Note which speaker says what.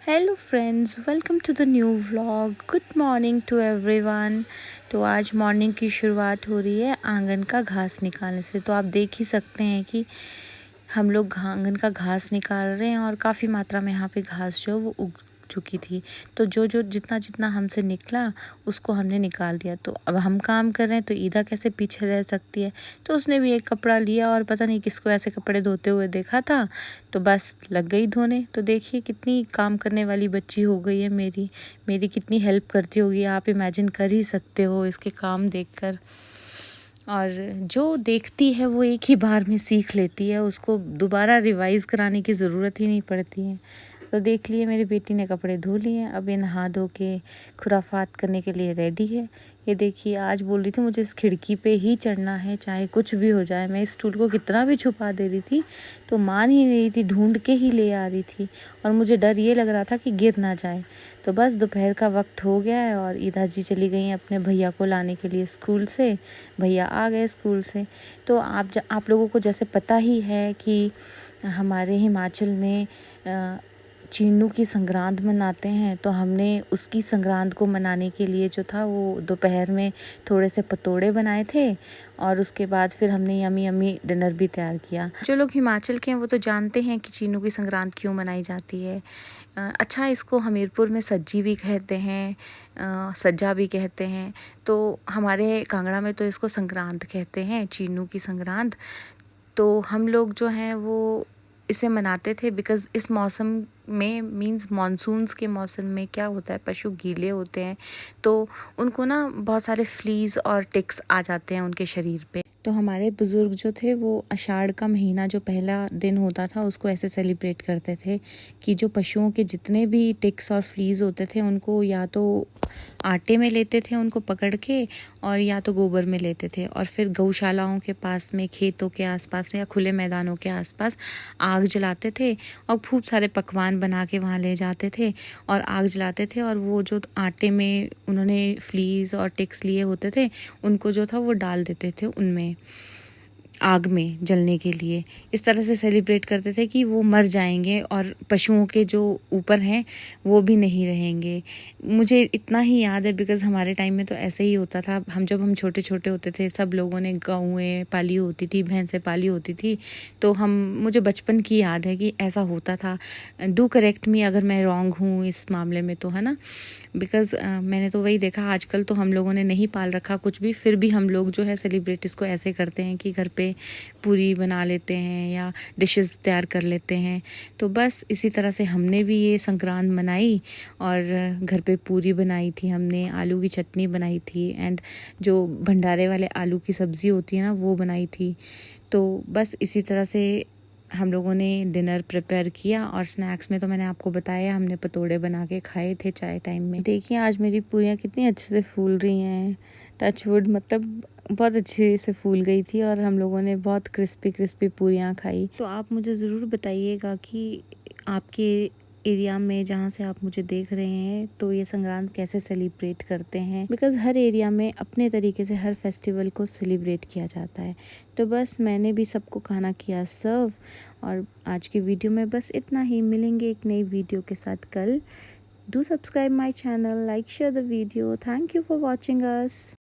Speaker 1: Hello friends, welcome to the new vlog. Good morning to everyone. तो आज morning की शुरुआत हो रही है आंगन का घास निकालने से। तो आप देख ही सकते हैं कि हम लोग आंगन का घास निकाल रहे हैं और काफ़ी मात्रा में यहाँ पे घास जो वो उग चुकी थी। तो जो जो जितना जितना हमसे निकला उसको हमने निकाल दिया। तो अब हम काम कर रहे हैं तो ईदा कैसे पीछे रह सकती है। तो उसने भी एक कपड़ा लिया और पता नहीं किसको ऐसे कपड़े धोते हुए देखा था तो बस लग गई धोने। तो देखिए कितनी काम करने वाली बच्ची हो गई है मेरी कितनी हेल्प करती होगी। आप इमेजिन कर ही सकते हो इसके काम देखकर। और जो देखती है वो एक ही बार में सीख लेती है, उसको दोबारा रिवाइज कराने की ज़रूरत ही नहीं पड़ती है। तो देख लिए मेरी बेटी ने कपड़े धो लिए, अब ये नहा धो के खुराफात करने के लिए रेडी है। ये देखिए आज बोल रही थी मुझे इस खिड़की पे ही चढ़ना है चाहे कुछ भी हो जाए। मैं इस स्टूल को कितना भी छुपा दे रही थी तो मान ही नहीं रही थी, ढूंढ के ही ले आ रही थी और मुझे डर ये लग रहा था कि गिर ना जाए। तो बस दोपहर का वक्त हो गया है और ईदा जी चली गई हैं अपने भैया को लाने के लिए स्कूल से। भैया आ गए स्कूल से। तो आप लोगों को जैसे पता ही है कि हमारे हिमाचल में चीनू की संक्रांत मनाते हैं। तो हमने उसकी संक्रांत को मनाने के लिए जो था वो दोपहर में थोड़े से पतोड़े बनाए थे और उसके बाद फिर हमने यमी यमी डिनर भी तैयार किया। जो लोग हिमाचल के हैं वो तो जानते हैं कि चीनू की संक्रांत क्यों मनाई जाती है। अच्छा, इसको हमीरपुर में सज्जी भी कहते हैं, सज्जा भी कहते हैं। तो हमारे कांगड़ा में तो इसको संक्रांत कहते हैं, चीनू की संक्रांत। तो हम लोग जो हैं वो इसे मनाते थे बिकॉज़ इस मौसम में मींस मानसून्स के मौसम में क्या होता है, पशु गीले होते हैं तो उनको ना बहुत सारे फ्लीज़ और टिक्स आ जाते हैं उनके शरीर पे। तो हमारे बुज़ुर्ग जो थे वो आषाढ़ का महीना जो पहला दिन होता था उसको ऐसे सेलिब्रेट करते थे कि जो पशुओं के जितने भी टिक्स और फ्लीज़ होते थे उनको या तो आटे में लेते थे उनको पकड़ के और या तो गोबर में लेते थे और फिर गौशालाओं के पास में, खेतों के आसपास में या खुले मैदानों के आसपास आग जलाते थे और खूब सारे पकवान बना के वहाँ ले जाते थे और आग जलाते थे। और वो जो आटे में उन्होंने फ्लीज़ और टिक्स लिए होते थे उनको जो था वो डाल देते थे उनमें आग में जलने के लिए। इस तरह से सेलिब्रेट करते थे कि वो मर जाएंगे और पशुओं के जो ऊपर हैं वो भी नहीं रहेंगे। मुझे इतना ही याद है बिकॉज़ हमारे टाइम में तो ऐसे ही होता था। हम छोटे छोटे होते थे सब लोगों ने गौएँ पाली होती थी, भैंसें पाली होती थी। तो मुझे बचपन की याद है कि ऐसा होता था। डू करेक्ट मी अगर मैं रॉन्ग हूँ इस मामले में तो, है ना। बिकॉज़ मैंने तो वही देखा। आजकल तो हम लोगों ने नहीं पाल रखा कुछ भी, फिर भी हम लोग जो है सेलिब्रेट इसको ऐसे करते हैं कि घर पे पूरी बना लेते हैं या डिशेस तैयार कर लेते हैं। तो बस इसी तरह से हमने भी ये संक्रांत मनाई और घर पे पूरी बनाई थी हमने, आलू की चटनी बनाई थी एंड जो भंडारे वाले आलू की सब्ज़ी होती है ना वो बनाई थी। तो बस इसी तरह से हम लोगों ने डिनर प्रिपेयर किया और स्नैक्स में तो मैंने आपको बताया हमने पतोड़े बना के खाए थे चाय टाइम में। देखिए आज मेरी पूरियाँ कितनी अच्छे से फूल रही हैं, टच वुड, मतलब बहुत अच्छे से फूल गई थी और हम लोगों ने बहुत क्रिस्पी क्रिस्पी पूरियाँ खाई। तो आप मुझे ज़रूर बताइएगा कि आपके एरिया में जहाँ से आप मुझे देख रहे हैं तो ये संक्रांत कैसे सेलिब्रेट करते हैं। बिकॉज़ हर एरिया में अपने तरीके से हर फेस्टिवल को सेलिब्रेट किया जाता है। तो बस मैंने भी सबको खाना किया सर्व और आज की वीडियो में बस इतना ही। मिलेंगे एक नई वीडियो के साथ कल। Do subscribe my channel, like share the video. Thank you for watching us.